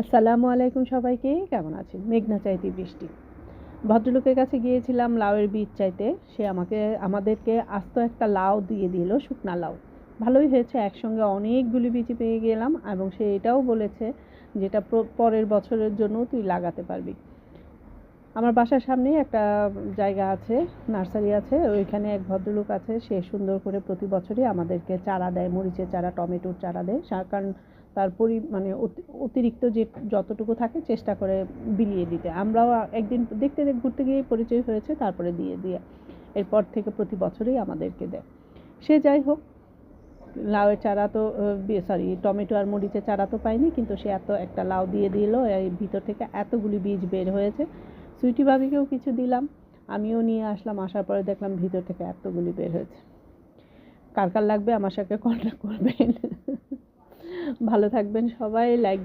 আসসালামু আলাইকুম সবাইকে, কেমন আছেন? মেঘনা চাইতে বৃষ্টি। ভদ্রলোকের কাছে গিয়েছিলাম লাউয়ের বীজ চাইতে। সে আমাদেরকে আস্ত একটা লাউ দিয়ে দিল, শুকনা লাউ। ভালোই হয়েছে, একসঙ্গে অনেকগুলি বীজ পেয়ে গেলাম এবং সে এটাও বলেছে যেটা পরের বছরের জন্য তুই লাগাতে পারবি। আমার বাসার সামনে একটা জায়গা আছে, নার্সারি আছে, ওইখানে এক ভদ্রলোক আছে, সে সুন্দর করে প্রতি বছরই আমাদেরকে চারা দেয়, মরিচের চারা, টমেটোর চারা দেয়। কারণ তার মানে অতিরিক্ত যে যতটুকু থাকে চেষ্টা করে বিলিয়ে দিতে। আমরাও একদিন দেখতে ঘুরতে গিয়ে পরিচয় হয়েছে, তারপরে দিয়ে এরপর থেকে প্রতি বছরই আমাদেরকে দেয়। সে যাই হোক, লাউয়ের চারা তো টমেটো আর মরিচের চারা তো পাইনি, কিন্তু সে এত একটা লাউ দিয়ে দিল, এই ভিতর থেকে এতগুলি বীজ বের হয়েছে। সুইটি ভাবিকেও কিছু দিলাম, আমিও নিয়ে আসলাম, আসার পরে দেখলাম ভিতর থেকে এতগুলি বের হয়েছে। কার কার লাগবে আমার সাথে কন্ট্যাক্ট করবেন। ভালো থাকবেন সবাই, লাইক